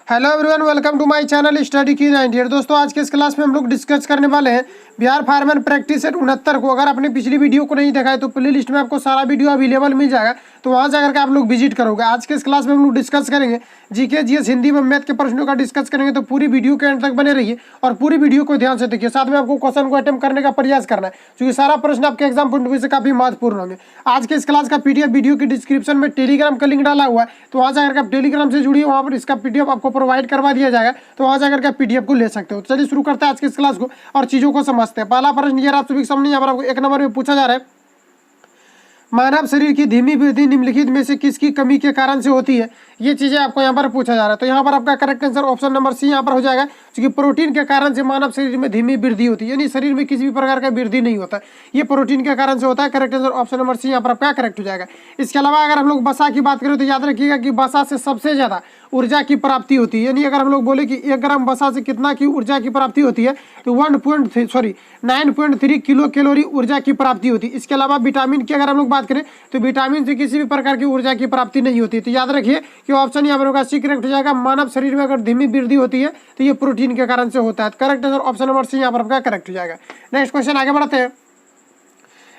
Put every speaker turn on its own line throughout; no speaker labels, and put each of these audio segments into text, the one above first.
Hello everyone, welcome to my channel study की 98। दोस्तों, आज के इस क्लास में हम लोग डिस्कस करने वाले हैं बिहार फायरमैन प्रैक्टिस सेट 69 को। अगर आपने पिछली वीडियो को नहीं देखा है तो प्ले लिस्ट में आपको सारा वीडियो अवेलेबल मिल जाएगा, तो वहाँ जाकर के आप लोग विजिट करोगे। आज के इस क्लास में हम लोग डिस्कस करेंगे जीके जीएस हिंदी में मैथ के प्रश्नों का डिस्कस करेंगे, तो पूरी वीडियो के एंड तक बने रहिए और पूरी वीडियो को ध्यान से देखिए। साथ में आपको क्वेश्चन को अटेम्प्ट करने का प्रयास करना है, क्योंकि सारा प्रश्न आपके एग्जाम पॉइंट ऑफ व्यू से काफी महत्वपूर्ण होंगे। आज के इस क्लास का पीडीएफ वीडियो की डिस्क्रिप्शन में टेलीग्राम का लिंक डाला हुआ है, तो वहाँ जाकर आप टेलीग्राम से जुड़िए, वहाँ पर इसका पीडीएफ आपको प्रोवाइड करवा दिया जाएगा, तो वहाँ जाकर के पीडीएफ को ले सकते हो। चलिए शुरू करते हैं आज के इस क्लास को और चीजों को समझते हैं। पहला प्रश्न ये आप सभी के सामने यहाँ पर आपको 1 नंबर में पूछा जा रहा है, मानव शरीर की धीमी वृद्धि निम्नलिखित में से किसकी कमी के कारण से होती है। ये चीजें आपको यहाँ पर पूछा जा रहा है, तो यहाँ पर आपका correct answer option number C यहाँ पर हो जाएगा, क्योंकि प्रोटीन के कारण से मानव शरीर में धीमी वृद्धि होती है, यानी शरीर में किसी भी प्रकार का वृद्धि नहीं होता, ये प्रोटीन के कारण से होता है। Correct answer option number C यहाँ पर आपका करेक्ट हो जाएगा। इसके अलावा अगर हम लोग वसा की बात करें तो याद रखिएगा कि वसा से सबसे ज्यादा ऊर्जा की प्राप्ति होती है, यानी अगर हम लोग बोले कि 1 ग्राम वसा से कितना की ऊर्जा की प्राप्ति होती है, तो 9.3 किलो कैलोरी ऊर्जा की प्राप्ति होती है। इसके अलावा विटामिन की अगर हम लोग बात करें तो विटामिन से किसी भी प्रकार की ऊर्जा की प्राप्ति नहीं होती, तो याद रखिए कि ऑप्शन यहाँ पर होगा सी करेक्ट हो जाएगा। मानव शरीर में अगर धीमी वृद्धि होती है तो ये प्रोटीन के कारण से होता है। Correct answer option number C यहाँ पर आपका करेक्ट हो जाएगा। नेक्स्ट क्वेश्चन आगे बढ़ते हैं।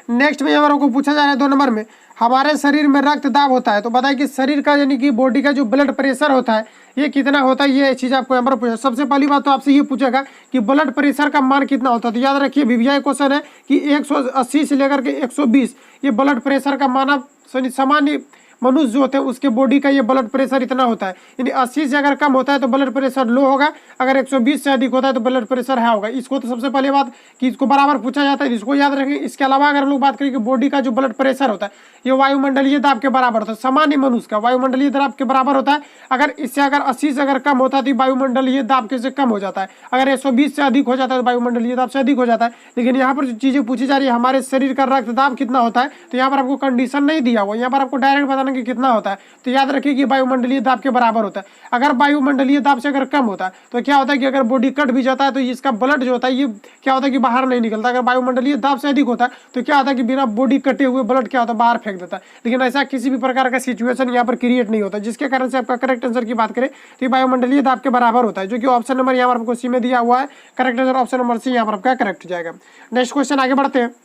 नेक्स्ट में यहाँ पर आपको पूछा जा रहा है 2 नंबर में, हमारे शरीर में रक्त दाब होता है, तो बताइए कि शरीर का यानी कि बॉडी का जो ब्लड प्रेशर होता है ये कितना होता है। ये चीज आपको यहाँ पर पूछा। सबसे पहली बात तो आपसे ये पूछेगा कि ब्लड प्रेशर का मान कितना होता है, तो याद रखिए वीवीआई क्वेश्चन है कि 180 से लेकर के 120 ये ब्लड प्रेशर का मानव सामान्य मनुष्य जो होते हैं उसके बॉडी का ये ब्लड प्रेशर इतना होता है, यानी 80 से अगर कम होता है तो ब्लड प्रेशर लो होगा, अगर 120 से अधिक होता है तो ब्लड प्रेशर हाई होगा। इसको तो सबसे पहले बात कि इसको बराबर पूछा जाता है, इसको याद रखें। इसके अलावा अगर हम लोग बात करें कि बॉडी का जो ब्लड प्रेशर होता है ये वायुमंडलीय दाब के बराबर होता है, सामान्य मनुष्य का वायुमंडलीय दाब के बराबर होता है। अगर इससे अगर 80 से अगर कम होता है तो वायुमंडलीय दाब के से कम हो जाता है, अगर 120 से अधिक हो जाता है तो वायुमंडलीय दाब से अधिक हो जाता है। लेकिन यहाँ पर जो चीजें पूछी जा रही है हमारे शरीर का रक्तदाब कितना होता है, तो यहाँ पर आपको कंडीशन नहीं दिया हुआ, यहाँ पर आपको डायरेक्ट बताना कि कितना होता है, तो याद रखिए कि वायुमंडलीय दाब के बराबर होता है। अगर वायुमंडलीय दाब से अगर कम होता है तो क्या होता है कि अगर बॉडी कट भी जाता है तो इसका ब्लड जो होता है ये क्या होता है कि बाहर नहीं निकलता। अगर वायुमंडलीय दाब से अधिक होता है तो क्या होता है कि बिना बॉडी कटे हुए ब्लड क्या होता है बाहर फेंक देता है। लेकिन ऐसा किसी भी प्रकार का सिचुएशन यहाँ पर क्रिएट नहीं होता, जिसके कारण से आपका करेक्ट आंसर की बात करें तो ये वायुमंडलीय दाब के बराबर होता है, जो कि ऑप्शन नंबर यहाँ पर आपको सी में दिया हुआ है। Correct answer option number C यहाँ पर आपका करेक्ट हो जाएगा। नेक्स्ट क्वेश्चन आगे बढ़ते हैं।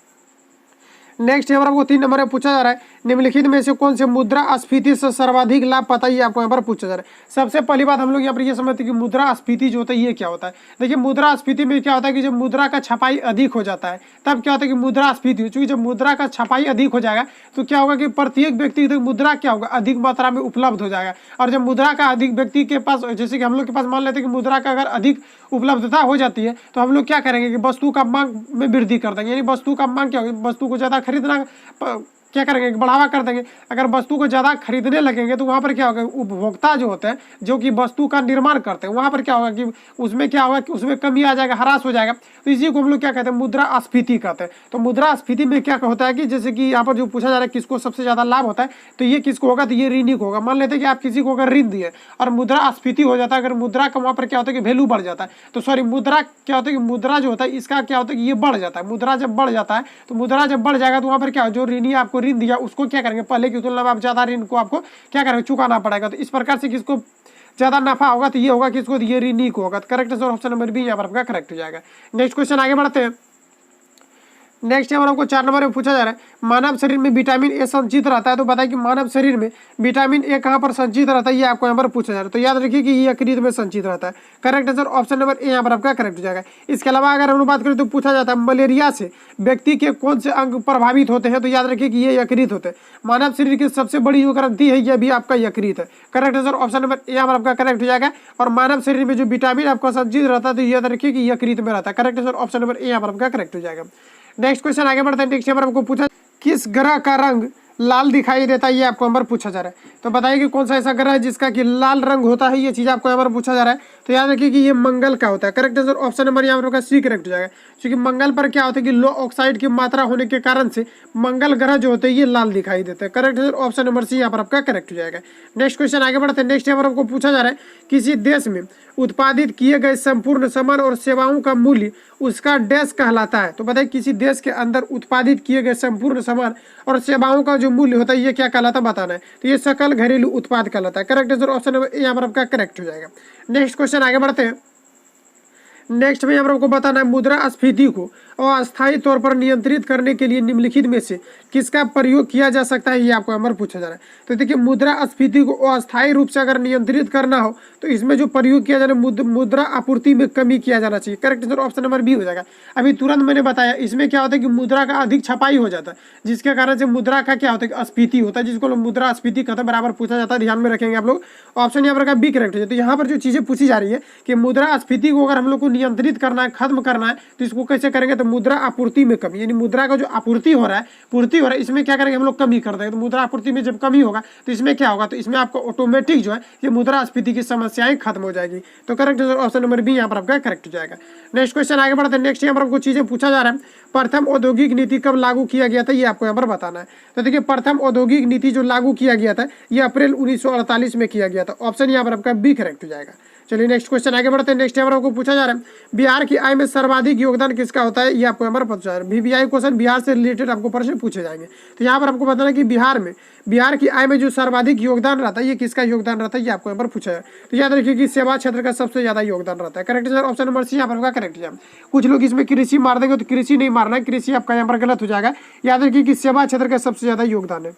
नेक्स्ट यहाँ पर आपको 3 नंबर में पूछा जा रहा है, निम्नलिखित में से कौन से मुद्रास्फीति से सर्वाधिक लाभ पाता है, ये आपको यहाँ पर पूछा जा रहा है। सबसे पहली बात हम लोग यहाँ पर ये समझते हैं कि मुद्रास्फीति जो होता है ये क्या होता है। देखिए मुद्रास्फीति में क्या होता है कि जब मुद्रा का छपाई अधिक हो जाता है तब क्या होता है कि मुद्रास्फीति, चूंकि जब मुद्रा का छपाई अधिक हो जाएगा तो क्या होगा कि प्रत्येक व्यक्ति तक मुद्रा क्या होगा अधिक मात्रा में उपलब्ध हो जाएगा। और जब मुद्रा का अधिक व्यक्ति के पास, जैसे कि हम लोग के पास मान लेते हैं कि मुद्रा का अगर अधिक उपलब्धता हो जाती है तो हम लोग क्या करेंगे कि वस्तु का मांग में वृद्धि कर देंगे, यानी वस्तु का मांग क्या होगी, वस्तु को ज्यादा खरीदना क्या करेंगे बढ़ावा कर देंगे। अगर वस्तु को ज्यादा खरीदने लगेंगे तो वहां पर क्या होगा, उपभोक्ता जो होते हैं जो कि वस्तु का निर्माण करते हैं वहां पर क्या होगा कि उसमें क्या होगा कि उसमें कमी आ जाएगा, ह्रास हो जाएगा। तो इसी को हम लोग क्या कहते हैं मुद्रास्फीति कहते हैं। तो मुद्रास्फीति में क्या होता है कि जैसे कि यहाँ पर जो पूछा जा रहा है किसको सबसे ज्यादा लाभ होता है, तो ये किसको होगा, तो ये ऋणी को होगा। मान लेते हैं कि आप किसी को अगर ऋण दिए और मुद्रास्फीति हो जाता है, अगर मुद्रा का वहां पर क्या होता है कि वैल्यू बढ़ जाता है, तो सॉरी मुद्रा क्या होता है कि मुद्रा जो होता है इसका क्या होता है कि ये बढ़ जाता है। मुद्रा जब बढ़ जाता है तो मुद्रा जब बढ़ जाएगा तो वहां पर क्या जो ऋणी आपको ऋण दिया उसको क्या करेंगे, पहले की तुलना में आप ज्यादा ऋण को आपको क्या करेंगे चुकाना पड़ेगा। तो इस प्रकार से किसको ज्यादा नफा होगा, तो ये होगा किसको, ये ऋणी को होगा। Correct answer option number B यहाँ पर आपका करेक्ट हो जाएगा। नेक्स्ट क्वेश्चन आगे बढ़ते हैं। नेक्स्ट यहाँ पर आपको 4 नंबर में पूछा जा रहा है, मानव शरीर में विटामिन ए संचित रहता है, तो बताइए कि मानव शरीर में विटामिन ए कहाँ पर संचित रहता है, ये आपको यहाँ पर पूछा जा रहा है। तो याद रखिए कि ये यकृत में संचित रहता है। Correct answer option number A यहाँ पर आपका करेक्ट हो जाएगा। इसके अलावा अगर हम लोग बात करें तो पूछा जाता है मलेरिया से व्यक्ति के कौन से अंग प्रभावित होते हैं, तो याद रखिए कि ये यकृत होते हैं। मानव शरीर की सबसे बड़ी जो ग्रंथि है यह भी आपका यकृत है। Correct answer option number A यहाँ पर आपका करेक्ट हो जाएगा। और मानव शरीर में जो विटामिन आपका संचित रहता है तो याद रखिए कि यकृत में रहता है। Correct answer option number A यहाँ पर आपका करेक्ट हो जाएगा। नेक्स्ट क्वेश्चन आगे बढ़ते हैं। नेक्स्ट यहाँ पर आपको पूछा किस ग्रह का रंग लाल दिखाई देता है, ये आपको यहाँ पर पूछा जा रहा है। तो बताइए कि कौन सा ऐसा ग्रह है जिसका कि लाल रंग होता है, ये चीज आपको यहाँ पर पूछा जा रहा है। तो याद रखिए कि ये मंगल का होता है। करेक्ट आंसर ऑप्शन नंबर यहाँ पर होगा सी करेक्ट हो जाएगा, क्योंकि मंगल पर क्या होता है कि लो ऑक्साइड की मात्रा होने के कारण से मंगल ग्रह जो होते हैं ये लाल दिखाई देते हैं। Correct answer option number C यहाँ पर आपका करेक्ट हो जाएगा। नेक्स्ट क्वेश्चन आगे बढ़ते हैं। नेक्स्ट यहाँ पर आपको पूछा जा रहा है किसी देश में उत्पादित किए गए संपूर्ण सामान और सेवाओं का मूल्य उसका डैश कहलाता है। तो बताइए किसी देश के अंदर उत्पादित किए गए संपूर्ण सामान और सेवाओं का जो मूल्य होता है ये क्या कहलाता है बताना है। तो ये सकल घरेलू उत्पाद कहलाता है। करेक्ट आंसर ऑप्शन नंबर यहाँ पर आपका करेक्ट हो जाएगा। नेक्स्ट क्वेश्चन आगे बढ़ते हैं। नेक्स्ट में यहाँ पर आपको बताना है मुद्रास्फीति को अस्थायी तौर पर नियंत्रित करने के लिए निम्नलिखित में से किसका प्रयोग किया जा सकता है, ये आपको यहाँ पर पूछा जा रहा है। तो देखिए मुद्रास्फीति को अस्थायी रूप से अगर नियंत्रित करना हो तो इसमें जो प्रयोग किया जाना मुद्रा आपूर्ति में कमी किया जाना चाहिए। Correct answer option number B हो जाएगा। अभी तुरंत मैंने बताया इसमें क्या होता है कि मुद्रा का अधिक छपाई हो जाता है, जिसके कारण से मुद्रा का क्या होता है कि स्फीति होता है, जिसको मुद्रास्फीति कहते हैं। बराबर पूछा जाता है, ध्यान में रखेंगे आप लोग। ऑप्शन यहाँ पर का बी करेक्ट हो जाता है। तो यहाँ पर जो चीजें पूछी जा रही है कि मुद्रास्फीति को अगर हम लोग को नियंत्रित करना है, खत्म करना है, तो इसको कैसे करेंगे। तो मुद्रा आपूर्ति में कमी, यानी मुद्रा का जो आपूर्ति हो रहा है, पूर्ति हो रहा है, इसमें क्या करेंगे हम लोग कमी कर देंगे। तो मुद्रा आपूर्ति में जब कमी होगा तो इसमें क्या होगा, तो इसमें आपको ऑटोमेटिक जो है ये मुद्रास्फीति की समस्याएं खत्म हो जाएगी। तो correct answer option number B यहाँ पर आपका करेक्ट हो जाएगा। नेक्स्ट क्वेश्चन आगे बढ़ते हैं। नेक्स्ट यहाँ पर आपको चीजें पूछा जा रहा है प्रथम औद्योगिक नीति कब लागू किया गया था, ये आपको यहाँ पर बताना है। तो देखिए प्रथम औद्योगिक नीति जो लागू किया गया था ये अप्रैल 1948 में किया गया था। ऑप्शन यहाँ पर आपका बी करेक्ट हो जाएगा। चलिए नेक्स्ट क्वेश्चन आगे बढ़ते हैं। नेक्स्ट यहाँ पर आपको पूछा जा रहा है बिहार की आय में सर्वाधिक योगदान किसका होता है, ये आपको यहाँ पर पूछा जा रहा है। बीबीआई क्वेश्चन बिहार से रिलेटेड आपको प्रश्न पूछे जाएंगे। तो यहाँ पर आपको बताना है कि बिहार की आय में जो सर्वाधिक योगदान रहता है ये किसका योगदान रहता है, ये आपको यहाँ पर पूछा है। तो याद रखिए कि सेवा क्षेत्र का सबसे ज्यादा योगदान रहता है। Correct answer option number C यहाँ पर होगा करेक्ट है। कुछ लोग इसमें कृषि मार देंगे, तो कृषि नहीं मारना है, कृषि आपका यहाँ पर गलत हो जाएगा। याद रखिए कि सेवा क्षेत्र का सबसे ज्यादा योगदान है।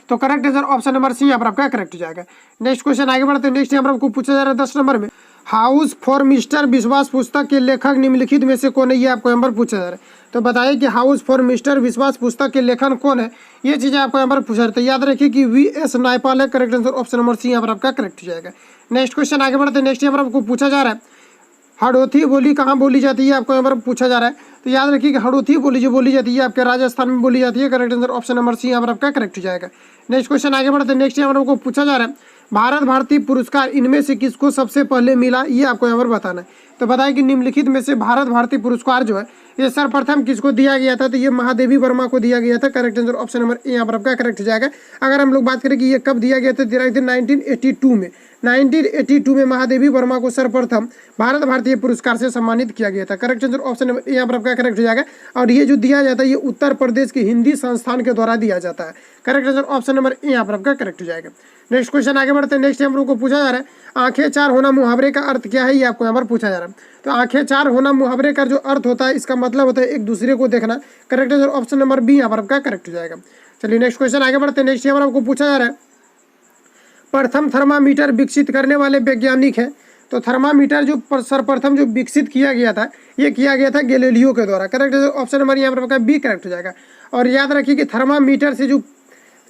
तो correct answer option number C यहाँ पर आपका करेक्ट हो जाएगा। नेक्स्ट क्वेश्चन आगे बढ़ते हैं। नेक्स्ट यहाँ पर आपको पूछा जा रहा है 10 नंबर में हाउस फॉर मिस्टर विश्वास पुस्तक के लेखक निम्नलिखित में से कौन है, ये आपको यहाँ पर पूछा जा रहा है। तो बताइए कि हाउस फॉर मिस्टर विश्वास पुस्तक के लेखन कौन है, ये चीजें आपको यहाँ पर पूछा जाता है। याद रखिए कि वी.एस. नायपाल है। Correct answer option number C यहाँ पर आपका करेक्ट हो जाएगा। नेक्स्ट क्वेश्चन आगे बढ़ते हैं। नेक्स्ट यहाँ पर आपको पूछा जा रहा है हड़ौती बोली कहाँ बोली जाती है, आपको यहाँ पर पूछा जा रहा है। तो याद रखिए कि हड़ौती बोली जो बोली जाती है आपके राजस्थान में बोली जाती है। Correct answer option number C यहाँ पर आपका करेक्ट हो जाएगा। नेक्स्ट क्वेश्चन आगे बढ़ते हैं। नेक्स्ट यहाँ पर आपको पूछा जा रहा है भारत भारती पुरस्कार इनमें से किसको सबसे पहले मिला, ये आपको यहाँ पर बताना है। तो बताएं कि निम्नलिखित में से भारत भारती पुरस्कार जो है ये सर्वप्रथम किसको दिया गया था, तो ये महादेवी वर्मा को दिया गया था। Correct answer option number A यहाँ पर आपका करेक्ट हो जाएगा। अगर हम लोग बात करें कि ये कब दिया गया था, 1982 में महादेवी वर्मा को सर्वप्रथम भारत भारतीय पुरस्कार से सम्मानित किया गया था। Correct answer option number A यहाँ पर आपका करेक्ट हो जाएगा। और ये जो दिया जाता है ये उत्तर प्रदेश के हिंदी संस्थान के द्वारा दिया जाता है। Correct answer option number A यहाँ पर आपका करेक्ट हो जाएगा। नेक्स्ट क्वेश्चन आगे बढ़ते हैं। नेक्स्ट हम लोग को पूछा जा रहा है आंखें चार होना मुहावरे का अर्थ क्या है, ये आपको यहाँ पर पूछा जा रहा है। तो आंखें चार होना मुहावरे का जो अर्थ होता है इसका मतलब होता है एक दूसरे को देखना। Correct answer option number B यहाँ पर आपका करेक्ट हो जाएगा। चलिए नेक्स्ट क्वेश्चन आगे बढ़ते हैं। नेक्स्ट यहाँ पर आपको पूछा जा रहा है प्रथम थर्मामीटर विकसित करने वाले वैज्ञानिक है। तो थर्मामीटर जो सर्वप्रथम जो विकसित किया गया था ये किया गया था गैलीलियो के द्वारा। करेक्ट ऑप्शन नंबर यहाँ पर आपका बी करेक्ट हो जाएगा। और याद रखिए कि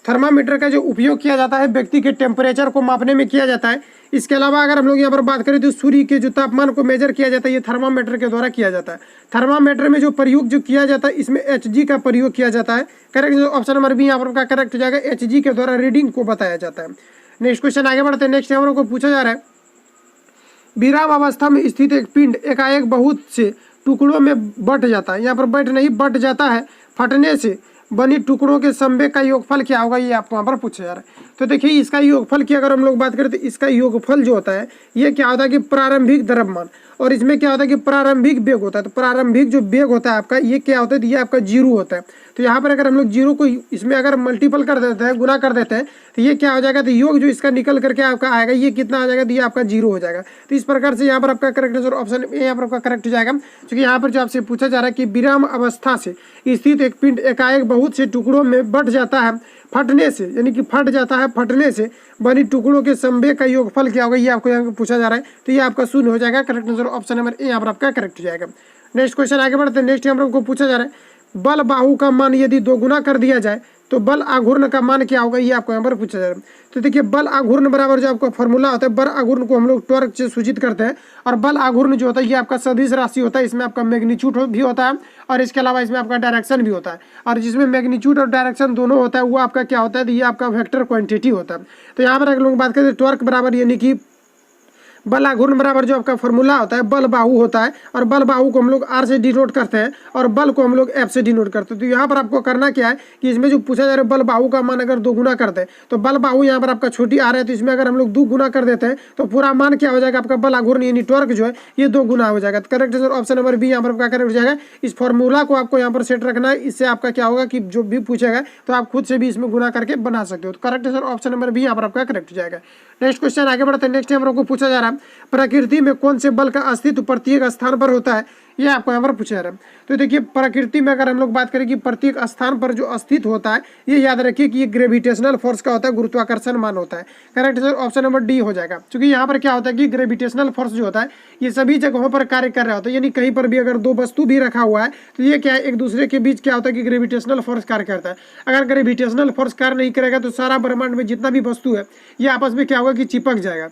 थर्मामीटर का जो उपयोग किया जाता है व्यक्ति के टेम्परेचर को मापने में किया जाता है। इसके अलावा अगर हम लोग यहाँ पर बात करें तो सूर्य के जो तापमान को मेजर किया जाता है ये थर्मामीटर के द्वारा किया जाता है। थर्मामीटर में जो प्रयोग जो किया जाता है इसमें Hg का प्रयोग किया जाता है। करेक्ट ऑप्शन नंबर बी यहाँ पर करेक्ट हो जाएगा। Hg के द्वारा रीडिंग को बताया जाता है। नेक्स्ट क्वेश्चन आगे बढ़ते हैं। नेक्स्ट यहाँ को पूछा जा रहा है विराम अवस्था में स्थित एक पिंड एकाएक बहुत से टुकड़ों में बट जाता है। यहाँ पर बट नहीं बट जाता है, फटने से बनी टुकड़ों के संवेग का योगफल क्या होगा, ये आपको यहाँ पर पूछा जा रहा है। तो देखिए इसका योगफल की अगर हम लोग बात करें तो इसका योगफल जो होता है ये क्या होता है कि प्रारंभिक द्रव्यमान, और इसमें क्या होता है कि प्रारंभिक वेग होता है। तो प्रारंभिक जो वेग होता है आपका ये क्या होता है, तो ये आपका जीरो होता है। तो यहाँ पर अगर हम लोग जीरो को इसमें अगर मल्टीपल कर देते हैं, गुना कर देते हैं, तो ये क्या हो जाएगा, तो योग जो इसका निकल करके आपका आएगा ये कितना आ जाएगा, तो ये आपका जीरो हो जाएगा। तो इस प्रकार से यहाँ पर आपका करेक्ट आंसर ऑप्शन ए यहाँ पर आपका करेक्ट हो जाएगा। क्योंकि यहाँ पर जो आपसे पूछा जा रहा है कि विराम अवस्था से स्थित एक पिंड एकाएक बहुत से टुकड़ों में बट जाता है फटने से, यानी कि फट जाता है, फटने से बनी टुकड़ों के संवेग का योगफल क्या होगा, ये आपको यहाँ पूछा जा रहा है। तो ये आपका शून्य हो जाएगा। Correct answer option number A यहाँ पर आपका करेक्ट हो जाएगा। नेक्स्ट क्वेश्चन आगे बढ़ते हैं। नेक्स्ट यहाँ पर आपको पूछा जा रहा है बल बाहु का मान यदि दोगुना कर दिया जाए तो बल आघूर्ण का मान क्या होगा, ये आपको यहाँ पर पूछा जा रहा है। तो देखिए बल आघूर्ण बराबर जो आपका फॉर्मूला होता है, बल आघूर्ण को हम लोग टॉर्क से सूचित करते हैं, और बल आघूर्ण जो होता है ये आपका सदिश राशि होता है। इसमें आपका मैग्नीट्यूड भी होता है और इसके अलावा इसमें आपका डायरेक्शन भी होता है, और जिसमें मैग्नीट्यूड और डायरेक्शन दोनों होता है वो आपका क्या होता है, तो ये आपका वेक्टर क्वांटिटी होता है। तो यहाँ पर अगर लोग बात करें टॉर्क बराबर यानी कि बल आघूर्ण बराबर जो आपका फॉर्मूला होता है बल बाहु होता है, और बल बाहु को हम लोग आर से डिनोट करते हैं और बल को हम लोग एफ से डिनोट करते हैं। तो यहाँ पर आपको करना क्या है कि इसमें जो पूछा जा रहा है बल बाहु का मान अगर 2 गुना करते हैं तो बल बाहु यहाँ पर आपका छोटी आ रहा है, तो इसमें अगर हम लोग 2 गुना कर देते हैं तो पूरा मान क्या हो जाएगा आपका बल आघूर्ण यानी टॉर्क जो है ये 2 गुना हो जाएगा। Correct answer option number B यहाँ पर आपका करेक्ट हो जाएगा। इस फॉर्मूला को आपको यहाँ पर सेट रखना है, इससे आपका क्या होगा कि जो भी पूछेगा तो आप खुद से भी इसमें गुना करके बना सकते हो। तो correct answer option number B यहाँ पर आपका करेक्ट हो जाएगा। नेक्स्ट क्वेश्चन आगे बढ़ते हैं। नेक्स्ट हम लोग को पूछा जा रहा है प्रकृति में कौन से बल का अस्तित्व प्रत्येक स्थान पर होता है, ये आपको यहाँ पर पूछा जा रहा है। तो देखिए प्रकृति में अगर हम लोग बात करें कि प्रत्येक स्थान पर जो अस्तित्व होता है ये याद रखिए कि ये ग्रेविटेशनल फोर्स का होता है, गुरुत्वाकर्षण मान होता है। Correct answer option number D हो जाएगा, क्योंकि यहाँ पर क्या होता है कि ग्रेविटेशनल फोर्स जो होता है ये सभी जगहों पर कार्य कर रहा होता है, यानी कहीं पर भी अगर 2 वस्तु भी रखा हुआ है तो ये क्या है एक दूसरे के बीच क्या होता है कि ग्रेविटेशनल फोर्स कार्य करता है। अगर ग्रेविटेशनल फोर्स कार्य नहीं करेगा तो सारा ब्रह्मांड में जितना भी वस्तु है ये आपस में क्या होगा कि चिपक जाएगा।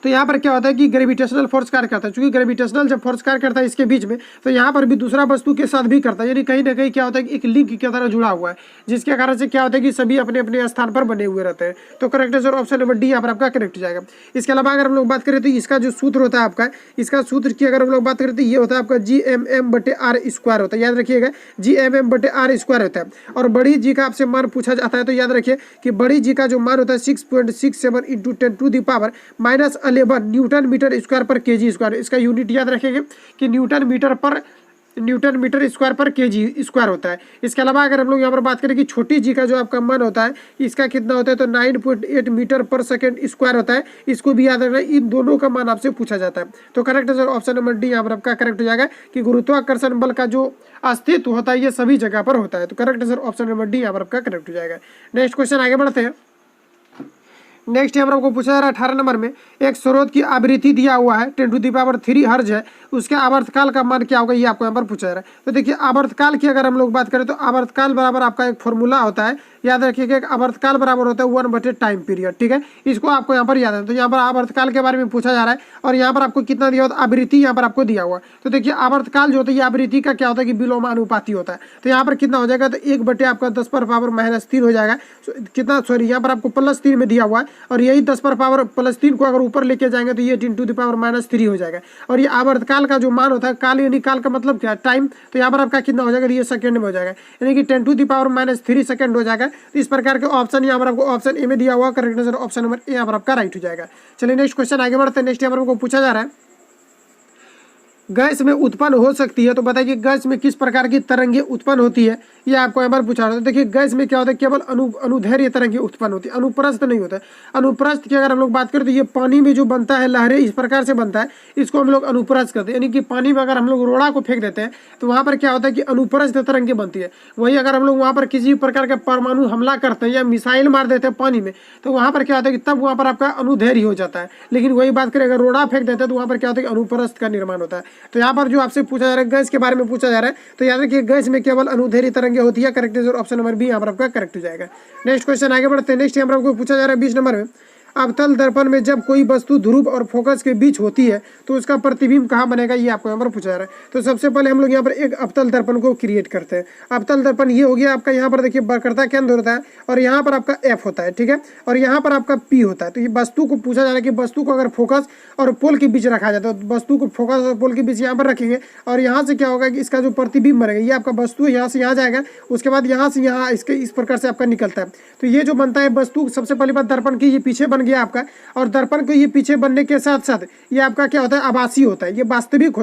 तो यहाँ पर क्या होता है कि ग्रेविटेशनल फोर्स कार्य करता है, क्योंकि ग्रेविटेशनल जब फोर्स कार्य करता है इसके बीच में तो यहाँ पर भी दूसरा वस्तु के साथ भी करता है, यानी कहीं ना कहीं क्या होता है कि एक लिंक की तरह जुड़ा हुआ है, जिसके कारण से क्या होता है कि सभी अपने अपने स्थान पर बने हुए रहते हैं। तो correct answer option number D यहाँ पर आपका करेक्ट हो जाएगा। इसके अलावा अगर हम लोग बात करें तो इसका जो सूत्र होता है आपका, इसका सूत्र की अगर हम लोग बात करें तो ये होता है आपका GMM/r² होता है, याद रखिएगा GMM/r² होता है। और बड़ी जी का आपसे मान पूछा जाता है तो याद रखिए कि बड़ी जी का जो मान होता है 6.67 × 10⁻11 न्यूटन मीटर स्क्वायर पर केजी स्क्वायर। इसका यूनिट याद रखेंगे कि न्यूटन मीटर स्क्वायर पर केजी स्क्वायर होता है। इसके अलावा अगर हम लोग यहाँ पर बात करें कि छोटी जी का जो आपका मान होता है इसका कितना होता है तो 9.8 मीटर पर सेकेंड स्क्वायर होता है, इसको भी याद रखना। इन दोनों का मान आपसे पूछा जाता है। तो correct answer option number D यहाँ पर आपका करेक्ट हो जाएगा कि गुरुत्वाकर्षण बल का जो अस्तित्व होता है ये सभी जगह पर होता है। तो correct answer option number D यहाँ पर आपका करेक्ट हो जाएगा। नेक्स्ट क्वेश्चन आगे बढ़ते हैं। नेक्स्ट यहाँ पर आपको पूछा जा रहा है 18 नंबर में एक स्रोत की आवृत्ति दिया हुआ है 10⁻³ हर्ज है, उसके आवर्तकाल का मान क्या होगा ये आपको यहाँ पर पूछा जा रहा है। तो देखिए आवर्तकाल की अगर हम लोग बात करें तो आवर्तकाल बराबर आपका एक फॉर्मूला होता है, याद रखिएगा एक आवर्तकाल बराबर होता है 1/टाइम टाइम पीरियड, ठीक है, इसको आपको यहाँ पर याद है। तो यहाँ पर आवर्तकाल के बारे में पूछा जा रहा है और यहाँ पर आपको कितना दिया होता है आवृत्ति यहाँ पर आपको दिया हुआ है। तो देखिए आवर्तकाल जो होता है ये आवृत्ति का क्या होता है कि विलोमानुपाती होता है। तो यहाँ पर कितना हो जाएगा तो 1 आपका 10⁻³ हो जाएगा, कितना सॉरी यहाँ पर आपको +3 में दिया हुआ है और यही 10⁻+3 को अगर ऊपर लेके जाएंगे तो ये 10⁻³ हो जाएगा। और ये आवर्तकाल का जो मान होता है काल यानी काल का मतलब क्या टाइम, तो यहाँ पर आपका कितना हो जाएगा ये सेकंड में हो जाएगा, यानी कि 10⁻³ सेकंड हो जाएगा। तो इस प्रकार के ऑप्शन यहाँ पर आपको ऑप्शन ए में दिया हुआ, correct answer option number A यहाँ पर आपका राइट हो जाएगा। चलिए नेक्स्ट क्वेश्चन आगे बढ़ते हैं। नेक्स्ट यहाँ पर आपको पूछा जा रहा है गैस में उत्पन्न हो सकती है, तो बताइए गैस में किस प्रकार की तरंगे उत्पन्न होती है, ये आपको यहाँ पर पूछा रहा है। देखिए गैस में क्या होता है केवल अनुदैर्घ्य तरंगे उत्पन्न होती है, अनुप्रस्थ नहीं होता है। अनुप्रस्थ की अगर हम लोग बात करें तो ये पानी में जो बनता है लहरें इस प्रकार से बनता है, इसको हम लोग अनुप्रस्थ करते हैं, यानी कि पानी में अगर हम लोग रोड़ा को फेंक देते हैं तो वहाँ पर क्या होता है कि अनुप्रस्थ तरंगे बनती है। वही अगर हम लोग वहाँ पर किसी प्रकार का परमाणु हमला करते हैं या मिसाइल मार देते हैं पानी में तो वहाँ पर क्या होता है कि तब वहाँ पर आपका अनुदैर्घ्य हो जाता है। लेकिन वही बात करें अगर रोड़ा फेंक देते हैं तो वहाँ पर क्या होता है कि अनुप्रस्थ का निर्माण होता है। तो यहाँ पर जो आपसे पूछा जा रहा है गैस के बारे में पूछा जा रहा है तो याद रखिए गैस में केवल अनुदैर्घ्य तरंगे होती है, correct answer option number B यहाँ पर आपका करेक्ट हो जाएगा। नेक्स्ट क्वेश्चन आगे बढ़ते हैं। नेक्स्ट यहाँ पर आपको पूछा जा रहा है 20 नंबर में अवतल दर्पण में जब कोई वस्तु ध्रुव और फोकस के बीच होती है तो उसका प्रतिबिंब कहाँ बनेगा, ये आपको यहाँ पर पूछा जा रहा है। तो सबसे पहले हम लोग यहाँ पर एक अवतल दर्पण को क्रिएट करते हैं। अवतल दर्पण ये हो गया आपका, यहाँ पर देखिए वक्रता केंद्र होता है और यहाँ पर आपका एफ होता है, ठीक है, और यहाँ पर आपका पी होता है। तो ये वस्तु को पूछा जा रहा है कि वस्तु को अगर फोकस और पोल के बीच रखा जाता है तो वस्तु को फोकस और पोल के बीच यहाँ पर रखेंगे और यहाँ से क्या होगा कि इसका जो प्रतिबिंब बनेगा ये आपका वस्तु यहाँ से यहाँ जाएगा, उसके बाद यहाँ से यहाँ इसके इस प्रकार से आपका निकलता है। तो ये जो बनता है वस्तु सबसे पहली बात दर्पण की ये पीछे बन गया आपका, और दर्पण को ये पीछे बनने के साथ साथ ये आपका क्या होता है आभासी होता है, ये वास्तविक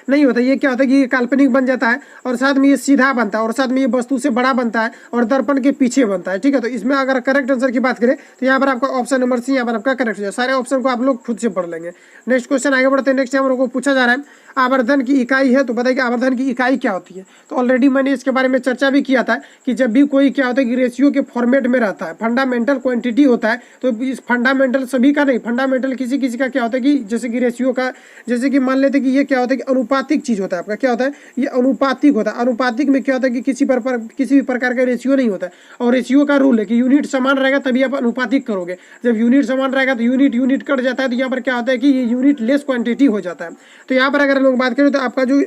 नहीं होता, ये क्या होता है कि ये काल्पनिक बन जाता है और साथ में ये सीधा बनता है और साथ में ये वस्तु से बड़ा बनता है और दर्पण के पीछे बनता है, ठीक है। तो इसमें अगर करेक्ट आंसर की बात करें तो यहाँ पर आपका ऑप्शन नंबर सी यहाँ पर आपका करेक्ट हो जाए। सारे ऑप्शन को आप लोग खुद से पढ़ लेंगे। नेक्स्ट क्वेश्चन आगे बढ़ते हैं। नेक्स्ट यहाँ पर पूछा जा रहा है आवर्धन की इकाई है, तो बताइए आवर्धन की इकाई क्या होती है। तो ऑलरेडी मैंने इसके बारे में चर्चा भी किया था कि जब भी कोई क्या होता है कि रेशियो के फॉर्मेट में रहता है, फंडामेंटल क्वांटिटी होता है, तो इस फंडामेंटल सभी का नहीं, फंडामेंटल किसी किसी का क्या होता है कि जैसे कि रेशियो का, जैसे कि मान लेते हैं कि ये क्या होता है कि अनुपातिक चीज होता है आपका, क्या होता है ये अनुपातिक होता है। अनुपातिक में क्या होता है कि किसी भी प्रकार का रेशियो नहीं होता है और रेशियो का रूल है कि यूनिट समान रहेगा तभी आप अनुपातिक करोगे। जब यूनिट समान रहेगा तो यूनिट कट जाता है, तो यहाँ पर क्या होता है कि ये यूनिट लेस क्वांटिटी हो जाता है। तो यहाँ पर अगर हम लोग बात करें तो आपका जो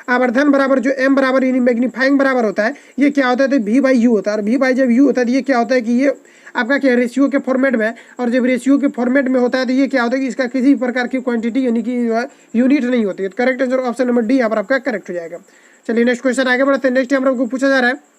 आवर्धन बराबर जो m बराबर यानी मैग्नीफाइंग बराबर होता है, ये क्या होता है तो v बाई यू होता है। और v बाई जब u होता है तो ये क्या होता है कि ये आपका क्या रेशियो के फॉर्मेट में है, और जब रेशियो के फॉर्मेट में होता है तो ये क्या होता है कि इसका किसी प्रकार की क्वांटिटी यानी कि यूनिट नहीं होती है। तो correct answer option number D यहाँ पर आपका करेक्ट हो जाएगा। चलिए नेक्स्ट क्वेश्चन आगे बढ़ते हैं। नेक्स्ट यहाँ पर आपको पूछा जा रहा है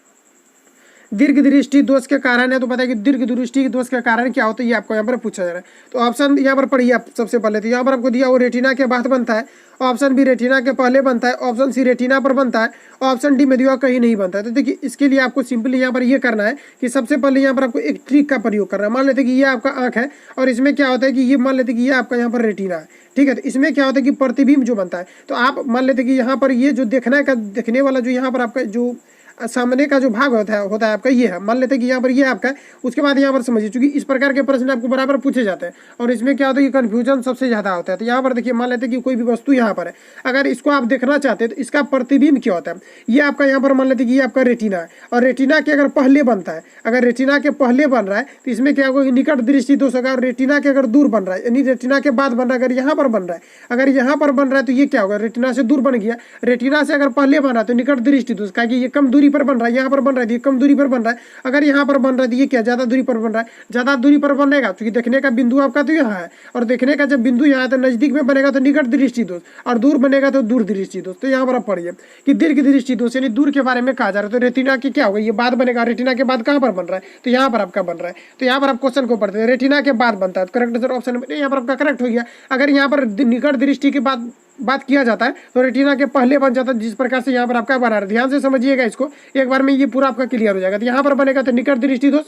दीर्घ दृष्टि दोष के कारण है, तो पता है कि दीर्घ दृष्टि के दोष का कारण क्या होता है, ये आपको यहाँ पर पूछा जा रहा है। तो ऑप्शन यहाँ पर पढ़िए आप सबसे पहले। तो यहाँ पर आपको दिया वो रेटिना के बाद बनता है, ऑप्शन बी रेटिना के पहले बनता है, ऑप्शन सी रेटिना पर बनता है, ऑप्शन डी में दिया कहीं नहीं बनता है। तो देखिए इसके लिए आपको सिंपली यहाँ पर ये करना है कि सबसे पहले यहाँ पर आपको एक ट्रिक का प्रयोग करना है। मान लेते कि ये आपका आंख है और इसमें क्या होता है कि ये मान लेते कि ये आपका यहाँ पर रेटिना है, ठीक है। तो इसमें क्या होता है कि प्रतिबिंब जो बनता है, तो आप मान लेते कि यहाँ पर ये जो देखने वाला जो यहाँ पर आपका जो सामने का जो भाग होता है आपका ये है, मान लेते हैं कि यहाँ पर ये आपका। उसके बाद यहाँ पर समझिए, चूंकि इस प्रकार के प्रश्न आपको बराबर पूछे जाते हैं और इसमें क्या होता है कि कन्फ्यूजन सबसे ज़्यादा होता है। तो यहाँ पर देखिए मान लेते हैं कि कोई भी वस्तु यहाँ पर है, अगर इसको आप देखना चाहते हैं तो इसका प्रतिबिंब क्या होता है, ये आपका यहाँ पर मान लेते हैं कि ये आपका रेटिना है, और रेटिना के अगर पहले बनता है, अगर रेटिना के पहले बन रहा है तो इसमें क्या होगा, निकट दृष्टि दोष होगा। और रेटिना के अगर दूर बन रहा है यानी रेटिना के बाद बन रहा है, अगर यहाँ पर बन रहा है, अगर यहाँ पर बन रहा है तो ये क्या होगा, रेटिना से दूर बन गया। रेटिना से अगर पहले बन रहा है तो निकट दृष्टि दोष, क्या ये कम दूरी पर बन रहा है, यहाँ पर बन रहा है ये कम दूरी पर बन रहा है। अगर यहाँ पर बन रहा है तो ये क्या ज्यादा दूरी पर बन रहा है, ज्यादा दूरी पर बनेगा क्योंकि देखने का बिंदु आपका तो यहाँ है, और देखने का जब बिंदु यहाँ है तो नजदीक में बनेगा तो निकट दृष्टि दोष, और दूर बनेगा तो दूर दृष्टि दोष। तो यहाँ पर आप पढ़िए कि दीर्घ दृष्टि दोष यानी दूर के बारे में कहा जा रहा है। तो रेटिना की क्या होगा, ये बाद बनेगा, रेटिना के बाद कहाँ पर बन रहा है, तो यहाँ पर आपका बन रहा है। तो यहाँ पर आप क्वेश्चन को पढ़ते हैं, रेटिना के बाद बनता है। तो करेक्ट आंसर ऑप्शन यहाँ पर आपका करेक्ट हो गया। अगर यहाँ पर निकट दृष्टि के बाद बात किया जाता है तो रेटिना के पहले बन जाता है, जिस प्रकार से यहाँ पर आपका बना रहा है। ध्यान से समझिएगा इसको, एक बार में ये पूरा आपका क्लियर हो जाएगा। तो यहाँ पर बनेगा तो निकट दृष्टि दोष,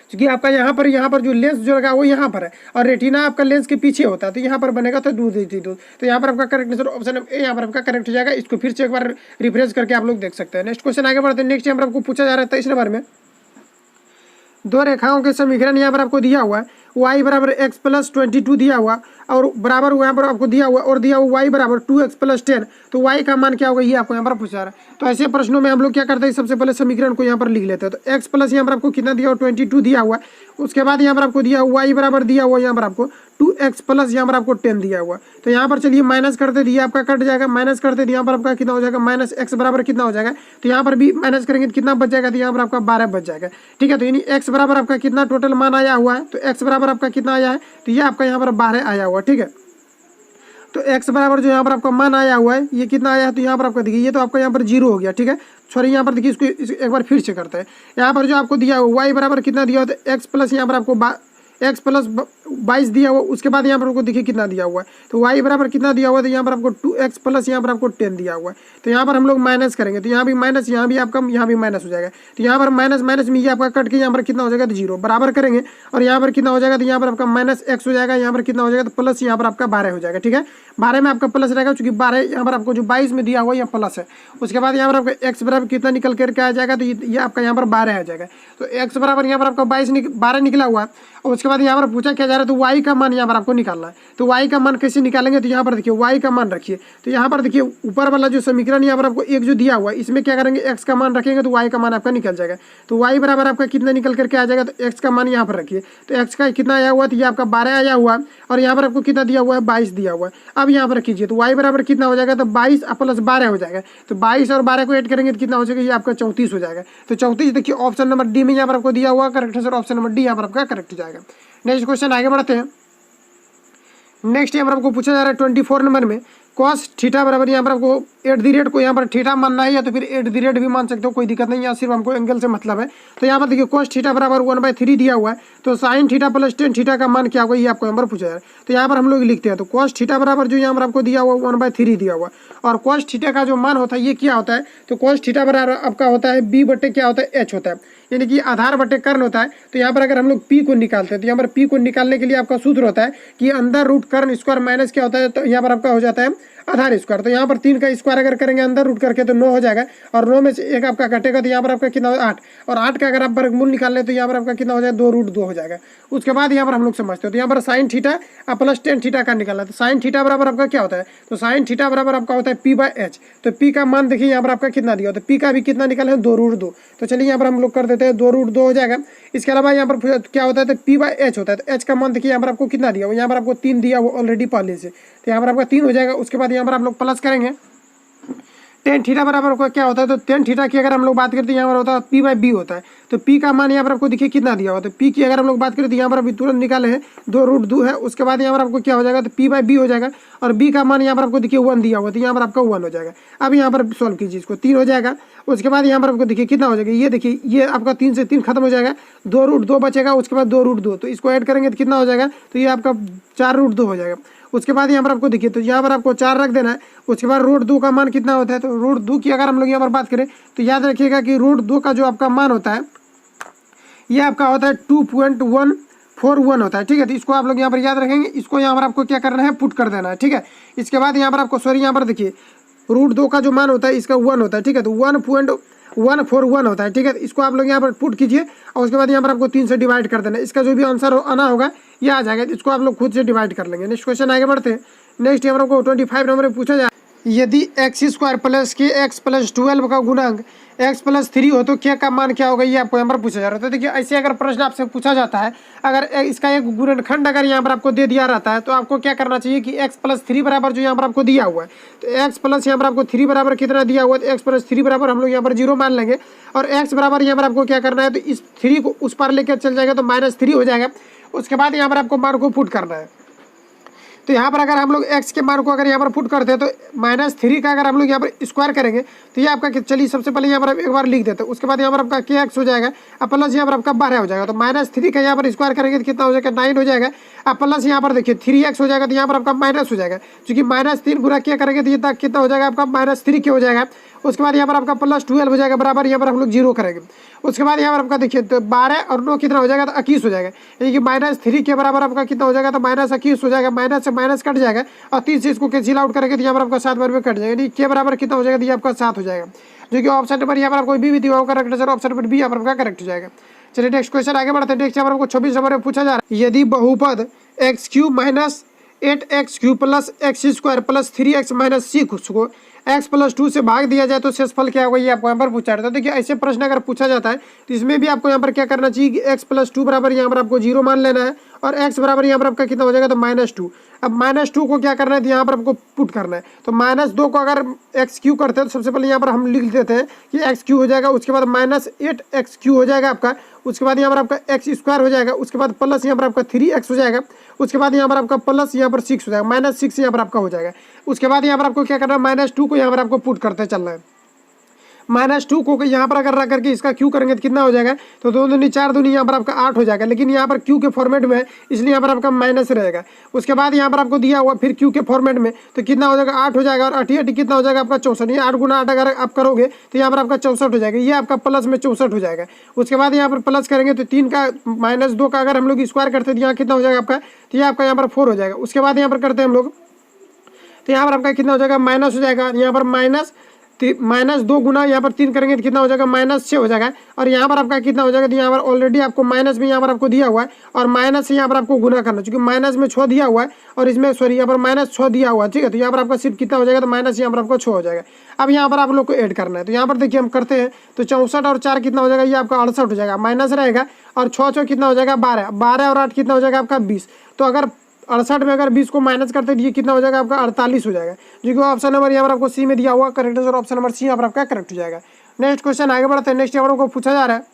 क्योंकि आपका यहाँ पर जो लेंस जो लगा वो यहाँ पर है और रेटिना आपका लेंस के पीछे होता है, तो यहाँ पर बनेगा तो दूर दृष्टि दोष। तो यहाँ पर आपका करेक्ट आंसर ऑप्शन ए यहाँ पर आपका करेक्ट हो जाएगा। इसको फिर से एक बार रिफ्रेश करके आप लोग देख सकते हैं। नेक्स्ट क्वेश्चन आगे बढ़ते हैं। नेक्स्ट यहाँ पर आपको पूछा जा रहा है 23 नंबर में, दो रेखाओं के समीकरण यहाँ पर आपको दिया हुआ है, y बराबर x प्लस 22 दिया हुआ और बराबर यहाँ पर आपको दिया हुआ और दिया हुआ y बराबर 2x प्लस 10। तो y का मान क्या होगा ये आपको यहाँ पर पूछा रहा है। तो ऐसे प्रश्नों में हम लोग क्या करते हैं, सबसे पहले समीकरण को यहाँ पर लिख लेते हैं। तो x प्लस यहाँ पर आपको कितना दिया हुआ 22 दिया हुआ, उसके बाद यहाँ पर आपको दिया हुआ y बराबर दिया हुआ यहाँ पर आपको 2x प्लस यहाँ पर आपको 10 दिया हुआ। तो यहाँ पर चलिए माइनस करते दिए आपका कट जाएगा, माइनस करते दिए यहाँ पर आपका कितना हो जाएगा, माइनस x बराबर कितना हो जाएगा। तो यहाँ पर भी माइनस करेंगे तो कितना बच जाएगा, तो यहाँ पर आपका 12 बच जाएगा, ठीक है। तो यानी x बराबर आपका कितना टोटल मान आया हुआ है, तो x बराबर आपका कितना आया है, तो ये आपका यहाँ पर 12 आया हुआ, ठीक है। तो x बराबर जो यहाँ पर आपका मान आया हुआ है ये कितना आया है, तो यहाँ पर आपका देखिए ये तो आपका यहाँ पर 0 हो गया, ठीक है। सॉरी यहाँ पर देखिए इसको एक बार फिर से करते हैं। यहाँ पर जो आपको दिया हुआ y बराबर कितना दिया हुआ, तो x प्लस यहाँ पर आपको x प्लस 22 दिया हुआ। उसके बाद यहाँ पर आपको देखिए कितना दिया हुआ है, तो y बराबर कितना दिया हुआ है, तो यहाँ पर आपको 2x प्लस यहाँ पर आपको 10 दिया हुआ है। तो यहाँ पर हम लोग माइनस करेंगे तो यहाँ भी माइनस, यहाँ भी आपका यहाँ भी माइनस हो जाएगा। तो यहाँ पर माइनस माइनस में ये आपका कट के यहाँ पर कितना हो जाएगा, तो 0 बराबर करेंगे और यहाँ पर कितना हो जाएगा, तो यहाँ पर आपका माइनस x हो जाएगा, यहाँ पर कितना हो जाएगा, तो प्लस यहाँ पर आपका 12 हो जाएगा, ठीक है। 12 में आपका प्लस रहेगा क्योंकि 12 यहाँ पर आपको जो 22 में दिया हुआ है यहाँ प्लस है। उसके बाद यहाँ पर आपका x बराबर कितना निकल करके आ जाएगा, तो ये आपका यहाँ पर 12 आ जाएगा। तो x बराबर यहाँ पर आपका 12 निकला हुआ है। और उसके बाद यहाँ पर पूछा क्या जा रहा है, तो y का मान यहाँ पर आपको निकालना है। तो y का मान कैसे निकालेंगे, तो यहाँ पर देखिए y का मान रखिए। तो यहाँ पर देखिए ऊपर वाला जो समीकरण यहाँ पर आपको एक जो दिया हुआ है इसमें क्या करेंगे, x का मान रखेंगे तो y का मान आपका निकल जाएगा। तो y बराबर आपका कितना निकल करके आ जाएगा, तो x का मान यहाँ पर रखिए। तो x का कितना आया हुआ, तो ये आपका 12 आया हुआ है और यहाँ पर आपको कितना दिया हुआ है, 22 दिया हुआ है। अब यहाँ पर कीजिए तो y बराबर कितना हो जाएगा, तो 22 प्लस 12 हो जाएगा। तो 22 और 12 को ऐड करेंगे तो कितना हो जाएगा, ये आपका 34 हो जाएगा। तो 34 देखिए ऑप्शन नंबर डी में यहाँ पर आपको दिया हुआ correct answer option number D यहाँ पर आपका करेक्ट हो जाएगा। नेक्स्ट क्वेश्चन आगे बढ़ते हैं। नेक्स्ट यहाँ पर आपको पूछा जा रहा है 24 नंबर में, कॉस थीटा बराबर यहाँ पर आपको @ को यहाँ पर थीटा मानना है या तो फिर @ भी मान सकते हो, कोई दिक्कत नहीं, यहाँ सिर्फ हमको एंगल से मतलब है। तो यहाँ पर देखिए कॉस थीटा बराबर 1/3 दिया हुआ है, तो sine theta plus tan theta का मान क्या होगा ये आपको यहाँ पर पूछा जा रहा है। तो यहाँ पर हम लोग लिखते हैं, तो कॉस थीटा बराबर जो यहाँ पर आपको दिया हुआ 1/3 दिया हुआ, और कॉस थीटा का जो मान होता है ये क्या होता है, तो कॉस थीटा बराबर आपका होता है b बटे क्या होता है h होता है, यानी कि आधार बटे कर्ण होता है। तो यहाँ पर अगर हम लोग p को निकालते हैं तो यहाँ पर p को निकालने के लिए आपका सूत्र होता है कि अंदर रूट कर्ण स्क्वायर माइनस क्या होता है, तो यहाँ पर आपका हो जाता है आधार स्क्वायर। तो यहाँ पर 3 का स्क्वायर अगर करेंगे अंदर रूट करके तो 9 हो जाएगा, और 9 में से 1 आपका कटेगा तो यहाँ पर आपका कितना हो 8, और 8 का अगर आप वर्गमूल निकाल ले तो यहाँ पर आपका कितना हो जाएगा 2√2 हो जाएगा। उसके बाद यहाँ पर हम लोग समझते हो तो यहाँ पर sine theta plus tan theta का निकालना है। तो साइन थीटा बराबर आपका क्या होता है, तो साइन थीटा बराबर आपका होता है p/h। तो p का मान देखिए यहाँ पर आपका कितना दिया होता है, p का भी कितना निकाला है 2√2। तो चलिए यहाँ पर हम लोग कर देते हैं 2√2 हो जाएगा। इसके अलावा यहाँ पर क्या होता है, तो p/h होता है। तो h का मान देखिए यहाँ पर आपको कितना दिया हुआ, यहाँ पर आपको 3 दिया हुआ ऑलरेडी पहले से, तो यहाँ पर आपका 3 हो जाएगा। उसके बाद यहाँ पर आप लोग प्लस करेंगे टेन थीटा बराबर आपका क्या होता है, तो टेन थीटा की अगर हम लोग बात करते हैं यहाँ पर होता है पी बाई बी होता है। तो पी का मान यहाँ पर आपको देखिए कितना दिया हुआ, तो पी की अगर हम लोग बात करें तो यहाँ पर अभी तुरंत निकाले हैं 2√2 है। उसके बाद यहाँ पर आपको क्या हो जाएगा, तो पी बाई बी हो जाएगा, और बी का मान यहाँ पर आपको देखिए 1 दिया हुआ, तो यहाँ पर आपका 1 हो जाएगा। अब यहाँ पर सॉल्व कीजिए इसको, 3 हो जाएगा। उसके बाद यहाँ पर आपको देखिए कितना हो जाएगा, ये देखिए ये आपका 3 से 3 खत्म हो जाएगा, 2√2 बचेगा। उसके बाद 2√2, तो इसको ऐड करेंगे तो कितना हो जाएगा, तो ये आपका 4√2 हो जाएगा। उसके बाद यहाँ पर आपको देखिए, तो यहाँ पर आपको 4 रख देना है। उसके बाद √2 का मान कितना होता है, तो √2 की अगर हम लोग यहाँ पर बात करें तो याद रखिएगा कि √2 का जो आपका मान होता है ये आपका होता है 2.141 होता है, ठीक है। तो इसको आप लोग यहाँ पर याद रखेंगे, इसको यहाँ पर आपको क्या करना है, पुट कर देना है, ठीक है। इसके बाद यहाँ पर आपको सॉरी यहाँ पर देखिए √2 का जो मान होता है इसका 1 होता है, ठीक है। तो 1.141 होता है, ठीक है। इसको आप लोग यहाँ पर पुट कीजिए, और उसके बाद यहाँ पर आपको 3 से डिवाइड कर देना है। इसका जो भी आंसर आना होगा ये आ जाएगा, इसको आप लोग खुद से डिवाइड कर लेंगे। नेक्स्ट क्वेश्चन आगे बढ़ते हैं। नेक्स्ट यहाँ पर आपको 25 नंबर में पूछा जाए, यदि x² प्लस के x प्लस 12 का गुणांक x प्लस 3 हो तो k का मान क्या होगा, ये आपको यहाँ पर पूछा जा रहा है। तो देखिए ऐसे अगर प्रश्न आपसे पूछा जाता है, अगर इसका एक गुणनखंड अगर यहाँ पर आपको दे दिया रहता है, तो आपको क्या करना चाहिए कि x प्लस 3 बराबर जो यहाँ पर आपको दिया हुआ है, तो x प्लस यहाँ पर आपको 3 बराबर कितना दिया हुआ है, तो x प्लस 3 बराबर हम लोग यहाँ पर 0 मान लेंगे, और x बराबर यहाँ पर आपको क्या करना है, तो इस 3 को उस पार लेकर चल जाएगा तो -3 हो जाएगा। उसके बाद यहाँ पर आपको मान को पुट करना है। तो यहाँ पर अगर हम लोग x के मान को अगर यहाँ पर पुट करते हैं तो -3 का अगर हम लोग यहाँ पर स्क्वायर करेंगे तो ये आपका, चलिए सबसे पहले यहाँ पर एक बार लिख देते हैं। उसके बाद यहाँ पर आपका kx हो जाएगा, अब प्लस यहाँ पर आपका 12 हो जाएगा। तो -3 का यहाँ पर स्क्वायर करेंगे तो कितना हो जाएगा, 9 हो जाएगा। अब प्लस यहाँ पर देखिए 3x हो जाएगा, तो यहाँ पर आपका माइनस हो जाएगा, क्योंकि -3 गुना क्या करेंगे तो ये तक कितना हो जाएगा आपका -3 के हो जाएगा। उसके बाद यहाँ पर आपका +12 हो जाएगा बराबर, यहाँ पर हम लोग 0 करेंगे। उसके बाद यहाँ पर आपका देखिए तो 12 और 9 कितना हो जाएगा, तो 21 हो जाएगा, यानी कि -3 के बराबर आपका कितना हो जाएगा, तो -21 हो जाएगा। माइनस से माइनस कट जाएगा, और 3 से इसको कैंसिल आउट करेंगे तो यहाँ पर आपका 7 बार में कट जाएगा, यानी के बराबर कितना हो जाएगा, तो ये आपका 7 हो जाएगा, जो कि ऑप्शन नंबर यहाँ पर आपको बी दिया होगा correct answer, option number B यहाँ पर आपका करेक्ट हो जाएगा। चलिए नेक्स्ट क्वेश्चन आगे बढ़ते हैं। नेक्स्ट यहाँ पर आपको 26 नंबर में पूछा जा रहा है, यदि बहुपद x³ minus 8x³ plus x² plus 3x minus 6 को x प्लस 2 से भाग दिया जाए तो शेषफल क्या होगा, ये आपको यहाँ पर पूछा जाता है। देखिए ऐसे प्रश्न अगर पूछा जाता है तो इसमें भी आपको यहाँ पर क्या करना चाहिए कि x प्लस 2 बराबर यहाँ पर आपको 0 मान लेना है, और x बराबर यहाँ पर आपका कितना हो जाएगा, तो -2। अब -2 को क्या करना है, तो यहाँ पर आपको पुट करना है। तो -2 को अगर x³ करते हैं तो सबसे पहले यहाँ पर हम लिख देते हैं कि x³ हो जाएगा, उसके बाद -8x³ हो जाएगा आपका, उसके बाद यहाँ पर आपका x² हो जाएगा, उसके बाद प्लस यहाँ पर आपका 3x हो जाएगा, उसके बाद यहाँ पर आपका प्लस यहाँ पर 6 हो जाएगा, -6 यहाँ पर आपका हो जाएगा। उसके बाद यहाँ पर आपको क्या करना है, -2 को यहाँ पर आपको पुट करते चलना है। -2 को यहाँ पर अगर रख करके इसका क्यू करेंगे तो कितना हो जाएगा, तो 2 दूनी 4 दूनी यहाँ पर आपका 8 हो जाएगा, लेकिन यहाँ पर क्यू के फॉर्मेट में है इसलिए यहाँ पर आपका माइनस रहेगा। उसके बाद यहाँ पर आपको दिया हुआ फिर क्यू के फॉर्मेट में, तो कितना हो जाएगा, 8 हो जाएगा, और 8 कितना हो जाएगा आपका 64। ये 8 गुना 8 अगर आप करोगे तो यहाँ पर आपका 64 हो जाएगा, ये आपका प्लस में 64 हो जाएगा। उसके बाद यहाँ पर प्लस करेंगे तो 3 का -2 का अगर हम लोग स्क्वायर करते हैं तो यहाँ कितना हो जाएगा आपका, तो ये आपका यहाँ पर 4 हो जाएगा। उसके बाद यहाँ पर करते हैं हम लोग तो यहाँ पर आपका कितना हो जाएगा, माइनस हो जाएगा, यहाँ पर -2 गुना यहाँ पर 3 करेंगे तो कितना हो जाएगा, -6 हो जाएगा। और यहाँ पर आपका कितना हो जाएगा, तो यहाँ पर ऑलरेडी आपको माइनस में यहाँ पर आपको दिया हुआ है, और माइनस से यहाँ पर आपको गुना करना, क्योंकि माइनस में 6 दिया हुआ है और इसमें सॉरी यहाँ पर -6 दिया हुआ है, ठीक है। तो यहाँ पर आपका सिर्फ कितना हो जाएगा, तो माइनस यहाँ पर आपको 6 हो जाएगा। अब यहाँ पर आप लोग को ऐड करना है, तो यहाँ पर देखिए हम करते हैं, तो 64 और 4 कितना हो जाएगा, ये आपका 68 हो जाएगा, माइनस रहेगा, और 6 कितना हो जाएगा, 12 और 8 कितना हो जाएगा आपका 20। तो अगर 68 में अगर 20 को माइनस करते हैं ये कितना हो जाएगा आपका 48 हो जाएगा, जो कि ऑप्शन नंबर यहाँ पर आपको सी में दिया हुआ correct answer, option number C यहाँ पर आपका करेक्ट हो जाएगा। नेक्स्ट क्वेश्चन आगे बढ़ते हैं। नेक्स्ट यहाँ पर आपको पूछा जा रहा है,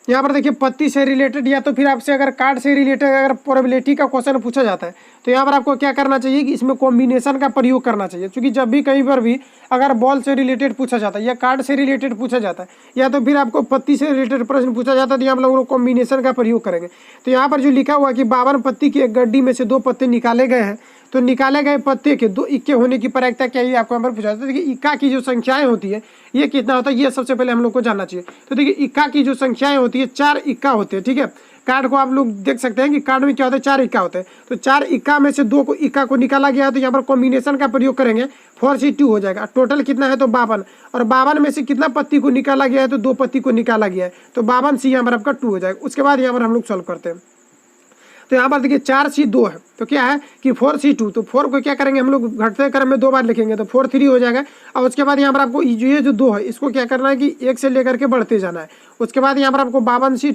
यहाँ पर देखिए पत्ती से रिलेटेड या तो फिर आपसे अगर कार्ड से रिलेटेड अगर प्रोबेबिलिटी का क्वेश्चन पूछा जाता है तो यहाँ पर आपको क्या करना चाहिए कि इसमें कॉम्बिनेशन का प्रयोग करना चाहिए, क्योंकि जब भी कहीं पर भी अगर बॉल से रिलेटेड पूछा जाता है या कार्ड से रिलेटेड पूछा जाता है या तो फिर आपको पत्ती से रिलेटेड प्रश्न पूछा जाता है तो यहाँ पर लोग कॉम्बिनेशन का प्रयोग करेंगे। तो यहाँ पर जो लिखा हुआ कि 52 पत्ती की एक गड्डी में से 2 पत्ते निकाले गए हैं, तो निकाले गए पत्ते के 2 इक्के होने की प्रायिकता क्या है, आपको यहाँ पर पूछा जाता है। देखिए इक्का की जो संख्याएं होती है ये कितना होता है, ये सबसे पहले हम लोग को जानना चाहिए। तो देखिए इक्का की जो संख्याएं होती है 4 इक्का होते हैं, ठीक है। कार्ड को आप लोग देख सकते हैं कि कार्ड में क्या होता है, 4 इक्का होते हैं। तो 4 इक्का में से 2 इक्का को निकाला गया है, तो यहाँ पर कॉम्बिनेशन का प्रयोग करेंगे, 4C2 हो जाएगा। टोटल कितना है, तो 52, और 52 में से कितना पत्ती को निकाला गया है, तो 2 पत्ती को निकाला गया है, तो 52C यहाँ पर आपका 2 हो जाएगा। उसके बाद यहाँ पर हम लोग सॉल्व करते हैं। तो यहाँ पर देखिए 4C2 है, तो क्या है कि 4C2, तो 4 को क्या करेंगे हम लोग घटते क्रम में 2 बार लिखेंगे, तो 4 3 हो जाएगा। और उसके बाद यहाँ पर आपको ये जो 2 है इसको क्या करना है कि 1 से लेकर के बढ़ते जाना है। उसके बाद यहाँ पर आपको 52C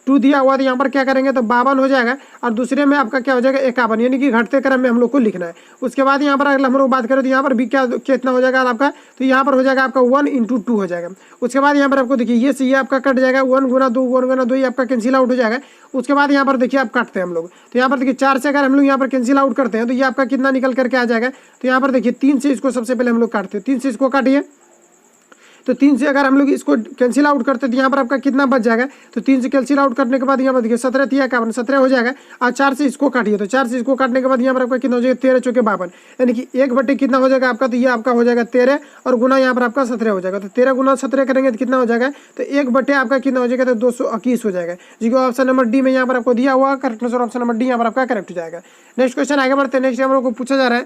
2 दिया हुआ, तो यहाँ पर क्या करेंगे तो 52 हो जाएगा, और दूसरे में आपका क्या हो जाएगा 51, यानी कि घटते क्रम में हम लोग को लिखना है। उसके बाद यहाँ पर अगर हम लोग बात करें तो यहाँ पर भी क्या कितना हो जाएगा आपका, तो यहाँ पर हो जाएगा आपका 1 × 2 हो जाएगा। उसके बाद यहाँ पर आपको देखिए ये आपका कट जाएगा, 1 × 2 1 × 2 ये आपका कैंसिल आउट हो जाएगा। उसके बाद यहाँ पर देखिए आप काटते हैं हम लोग, तो यहाँ पर देखिए 4 से अगर हम लोग यहाँ पर कैंसिल आउट करते हैं तो ये आपका कितना निकल करके आ जाएगा, तो यहाँ पर देखिए 3 से इसको सबसे पहले हम लोग काटते हैं, 3 से इसको काटिए, तो 3 से अगर हम लोग इसको कैंसिल आउट करते हैं तो यहाँ पर आपका कितना बच जाएगा, तो 3 से कैंसिल आउट करने के बाद यहाँ पर देखिए 17 3 51 17 हो जाएगा, और 4 से इसको काटिए, तो 4 से इसको काटने के बाद यहाँ पर आपका कितना हो जाएगा 13 चौके 52, यानी कि 1/, कितना हो जाएगा आपका, तो ये आपका हो जाएगा 13 और गुना यहाँ पर आपका 17 हो जाएगा। तो 13 × 17 करेंगे तो कितना हो जाएगा, तो 1/, आपका कितना हो जाएगा, तो 221 हो जाएगा, जी को ऑप्शन नंबर डी में यहाँ पर आपको दिया हुआ correct answer option number D यहाँ पर आपका करेक्ट हो जाएगा। नेक्स्ट क्वेश्चन आगे बढ़ते हैं। नेक्स्ट हम लोग को पूछा जा रहा है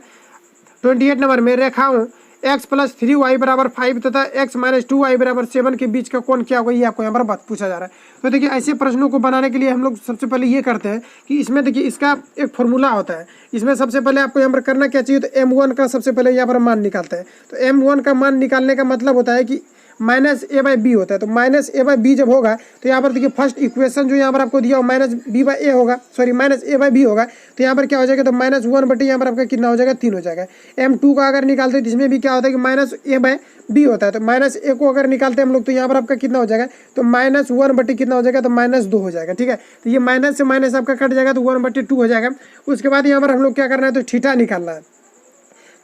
28 नंबर में, रेखाओं x + 3y = 5 तथा x - 2y = 7 के बीच का कोण क्या होगा, ये आपको यहाँ पर बात पूछा जा रहा है। तो देखिए ऐसे प्रश्नों को बनाने के लिए हम लोग सबसे पहले ये करते हैं कि इसमें देखिए इसका एक फॉर्मूला होता है। इसमें सबसे पहले आपको यहाँ पर करना क्या चाहिए, तो m1 का सबसे पहले यहाँ पर मान निकालते हैं। तो m1 का मान निकालने का मतलब होता है कि -a/b होता है। तो -a/b जब होगा तो यहाँ पर देखिए फर्स्ट इक्वेशन जो यहाँ पर आपको दिया हो -b/a होगा, सॉरी -a/b होगा, तो यहाँ पर क्या हो जाएगा, तो -1/, यहाँ पर आपका कितना हो जाएगा 3 हो जाएगा। m2 का अगर निकालते हैं जिसमें भी क्या होता है कि -a/b होता है, तो -a को अगर निकालते हैं हम लोग तो यहाँ पर आपका कितना हो जाएगा, तो -1/, कितना हो जाएगा, तो -2 हो जाएगा। ठीक है, तो ये माइनस से माइनस आपका कट जाएगा तो 1/2 हो जाएगा। उसके बाद यहाँ पर हम लोग क्या करना है, तो थीटा निकालना है,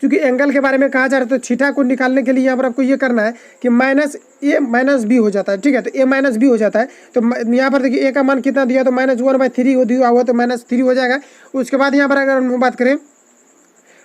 क्योंकि एंगल के बारे में कहा जा रहा है। तो थीटा को निकालने के लिए यहाँ पर आपको ये करना है कि -a - b हो जाता है। ठीक है, तो a - b हो जाता है, तो यहाँ पर देखिए a का मान कितना दिया, तो -1/3 दिया हुआ, तो -3 हो जाएगा। उसके बाद यहाँ पर अगर हम बात करें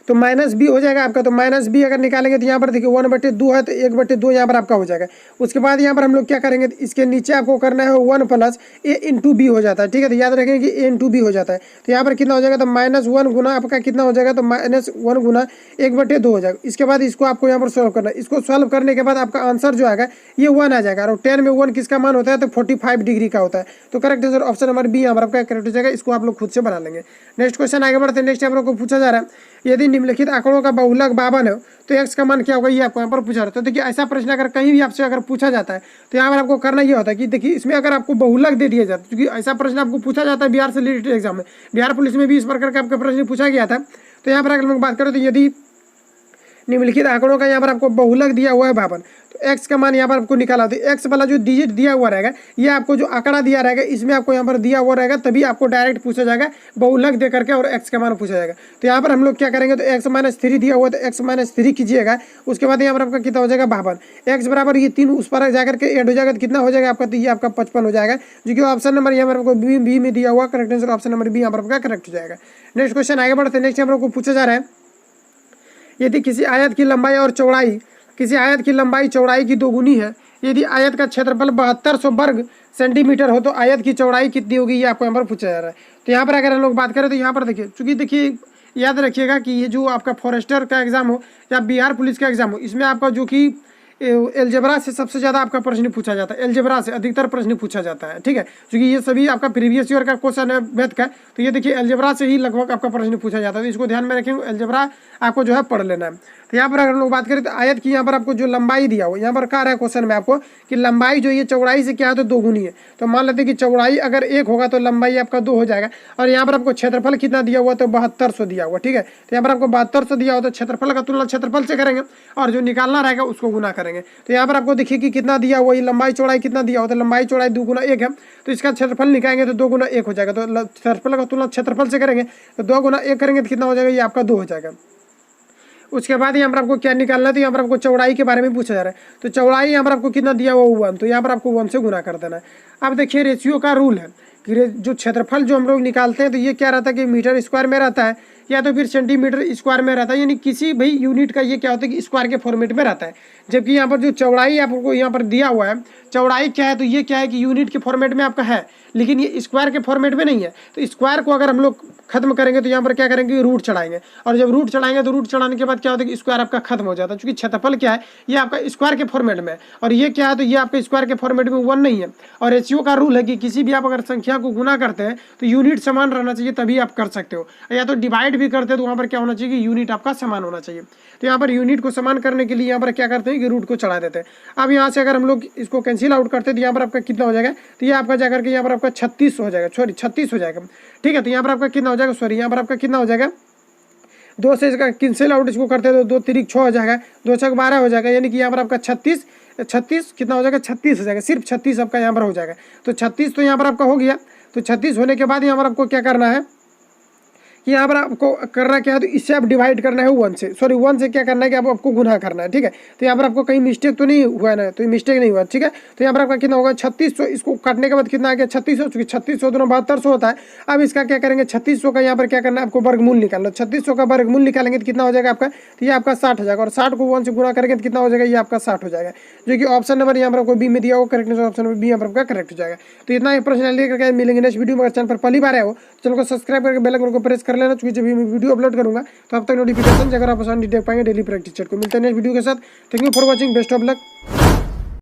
तो -b हो जाएगा आपका, तो -b अगर निकालेंगे तो यहाँ पर देखिए 1/2 है, तो 1/2 यहाँ पर आपका हो जाएगा। उसके बाद यहाँ पर हम लोग क्या करेंगे, इसके नीचे आपको करना है 1 + a × b हो जाता है। ठीक है, तो याद रखेंगे कि a × b हो जाता है, तो यहाँ पर कितना हो जाएगा, तो -1 गुना आपका कितना हो जाएगा, तो -1 गुना 1/2 हो जाएगा। इसके बाद इसको आपको यहाँ पर सॉल्व करना है। इसको सॉल्व करने के बाद आपका आंसर जो आएगा ये 1 आ जाएगा, और 10 में 1 किसका मान होता है, तो 45 डिग्री का होता है। तो correct answer option number B यहाँ पर आपका करेक्ट हो जाएगा। इसको आप लोग खुद से बना लेंगे। नेक्स्ट क्वेश्चन आगे बढ़ते हैं। नेक्स्ट हम लोग को पूछा जा रहा है, यदि निम्नलिखित आंकड़ों का बहुलक 52 है तो x का मान क्या होगा, ये आपको यहाँ पर पूछा रहा है। तो देखिए ऐसा प्रश्न अगर कहीं भी आपसे अगर पूछा जाता है तो यहाँ पर आपको करना ये होता है कि देखिए इसमें अगर आपको बहुलक दे दिया जाता है, क्योंकि ऐसा प्रश्न आपको पूछा जाता है बिहार से रिलेटेड एग्जाम में, बिहार पुलिस में भी इस प्रकार का आपका प्रश्न पूछा गया था। तो यहाँ पर अगर हम बात करें तो यदि निम्नलिखित आंकड़ों का यहाँ पर आपको बहुलक दिया हुआ है 52, तो x का मान यहाँ पर आपको निकाला, तो x वाला जो डिजिट दिया हुआ रहेगा ये आपको जो आंकड़ा दिया रहेगा इसमें आपको यहाँ पर दिया हुआ रहेगा, तभी आपको डायरेक्ट पूछा जाएगा बहुलक दे करके और x का मान पूछा जाएगा। तो यहाँ पर हम लोग क्या करेंगे, तो x - 3 दिया हुआ, तो x - 3 कीजिएगा। उसके बाद यहाँ पर आपका कितना हो जाएगा 52, x बराबर ये 3 उस पर जाकर के ऐड हो जाएगा, तो कितना हो जाएगा आपका, तो ये आपका 55 हो जाएगा, जो कि ऑप्शन नंबर यहाँ पर आपको बी में दिया हुआ correct answer option number B यहाँ पर आपका करेक्ट हो जाएगा। नेक्स्ट क्वेश्चन आगे बढ़ते हैं। नेक्स्ट हम लोग को पूछा जा रहा है, यदि किसी आयत की लंबाई और चौड़ाई, किसी आयत की लंबाई चौड़ाई की दोगुनी है, यदि आयत का क्षेत्रफल 7200 वर्ग सेंटीमीटर हो तो आयत की चौड़ाई कितनी होगी, ये आपको यहाँ पर पूछा जा रहा है। तो यहाँ पर अगर हम लोग बात करें तो यहाँ पर देखिए, चूँकि देखिए याद रखिएगा कि ये जो आपका फॉरेस्टर का एग्जाम हो या बिहार पुलिस का एग्जाम हो, इसमें आपका जो कि एलजेब्रा से सबसे ज़्यादा आपका प्रश्न पूछा जाता है, एलजेब्रा से अधिकतर प्रश्न पूछा जाता है। ठीक है, क्योंकि ये सभी आपका प्रीवियस ईयर का क्वेश्चन है मैथ का, तो ये देखिए एलजेब्रा से ही लगभग आपका प्रश्न पूछा जाता है, तो इसको ध्यान में रखेंगे, एलजेब्रा आपको जो है पढ़ लेना है। तो यहाँ पर अगर हम लोग बात करें तो आयत की यहाँ पर आपको जो लंबाई दिया हो, यहाँ पर कहा रहा है क्वेश्चन में आपको कि लंबाई जो ये चौड़ाई से क्या है, तो दोगुनी है। तो मान लेते हैं कि चौड़ाई अगर 1 होगा तो लंबाई आपका 2 हो जाएगा, और यहाँ पर आपको क्षेत्रफल कितना दिया हुआ, तो 7200 दिया हुआ। ठीक है, तो यहाँ पर आपको 7200 दिया हुआ, तो क्षेत्रफल का तुलना क्षेत्रफल से करेंगे और जो निकालना रहेगा उसको गुना करेंगे। तो यहाँ पर आपको देखिए कि कितना दिया हुआ, ये लंबाई चौड़ाई कितना दिया हुआ, तो लंबाई चौड़ाई 2 × 1 है, तो इसका क्षेत्रफल निकालेंगे तो 2 × 1 हो जाएगा। तो क्षेत्रफल का तुलना क्षेत्रफल से करेंगे तो 2 × 1 करेंगे तो कितना हो जाएगा, ये आपका 2 हो जाएगा। उसके बाद यहाँ पर आपको क्या निकालना है, तो यहाँ पर आपको चौड़ाई के बारे में पूछा जा रहा है। तो चौड़ाई यहाँ पर आपको कितना दिया हुआ 1, तो यहाँ पर आपको 1 से गुना कर देना है। अब देखिए रेशियो का रूल है कि जो क्षेत्रफल जो हम लोग निकालते हैं तो ये क्या रहता है कि मीटर स्क्वायर में रहता है या तो फिर सेंटीमीटर स्क्वायर में रहता है, यानी किसी भी यूनिट का ये क्या होता है कि स्क्वायर के फॉर्मेट में रहता है। जबकि यहाँ पर जो चौड़ाई आपको यहाँ पर दिया हुआ है, चौड़ाई क्या है, तो ये क्या है कि यूनिट के फॉर्मेट में आपका है, लेकिन ये स्क्वायर के फॉर्मेट में नहीं है। तो स्क्वायर को अगर हम लोग खत्म करेंगे तो यहाँ पर क्या करेंगे, रूट चढ़ाएंगे, और जब रूट चढ़ाएंगे तो रूट चढ़ाने के बाद क्या होता है कि स्क्वायर आपका खत्म हो जाता है, क्योंकि क्षेत्रफल क्या है, ये आपका स्क्वायर के फॉर्मेट में है, और ये क्या है, तो ये आपका स्क्वायर के फॉर्मेट में 1 नहीं है। और रेशियो का रूल है कि किसी भी आप अगर संख्या को गुना करते हैं तो यूनिट समान रहना चाहिए, तभी आप कर सकते हो। या तो डिवाइड डिवाइड भी करते हैं तो वहाँ पर क्या होना चाहिए कि यूनिट आपका समान होना चाहिए। तो यहाँ पर यूनिट को समान करने के लिए यहाँ पर क्या करते हैं कि रूट को चढ़ा देते हैं। अब यहाँ से अगर हम लोग इसको कैंसिल आउट करते हैं तो यहाँ पर आपका कितना हो जाएगा, तो ये आपका जाकर के यहाँ पर आपका 36 हो जाएगा, सॉरी 36 हो जाएगा, ठीक है। तो यहाँ पर आपका कितना हो जाएगा, सॉरी यहाँ पर आपका कितना हो जाएगा, 2 से इसका कैंसिल आउट इसको करते हैं तो 2 3 6 हो जाएगा, 2 6 12 हो जाएगा, यानी कि यहाँ पर आपका 36 कितना हो जाएगा, 36 हो जाएगा, सिर्फ 36 आपका यहाँ पर हो जाएगा। तो 36 तो यहाँ पर आपका हो गया। तो 36 होने के बाद यहाँ पर आपको क्या करना है कि यहाँ पर आपको करना क्या है, तो इससे आप डिवाइड करना है 1 से, सॉरी 1 से क्या करना है कि आपको गुना करना है, ठीक है। तो यहाँ पर आपको कहीं मिस्टेक तो नहीं हुआ है ना, तो मिस्टेक नहीं हुआ, ठीक है। तो यहाँ पर आपका कितना होगा 3600, इसको काटने के बाद कितना आ गया 3600, चूँकि 3600 दोनों 7200 होता है। अब इसका क्या करेंगे 3600 का यहाँ पर क्या करना है आपको वर्गमूल निकालना, 3600 का वर्गमूल निकालेंगे तो कितना हो जाएगा आपका, तो ये आपका 60 हो जाएगा, और 60 को 1 से गुना करेंगे तो कितना हो जाएगा, ये आपका 60 हो जाएगा, जो कि ऑप्शन नंबर यहाँ पर आपको बी में दिया हो करेक्ट, ऑप्शन नंबर बी यहाँ पर आपका करेक्ट हो जाएगा। तो इतना प्रश्न लेकर मिलेंगे नेक्स्ट वीडियो में। अगर चैनल पर पहली बार आए हो चैनल को सब्सक्राइब करके बेल आइकन को प्रेस कर लेना, क्योंकि जब भी वीडियो अपलोड करूंगा तो अब तक नोटिफिकेशन अगर आप आसानी देख पाएंगे डेली प्रैक्टिस चैट को। मिलते हैं नेक्स्ट वीडियो के साथ। Thank you for watching, best of luck.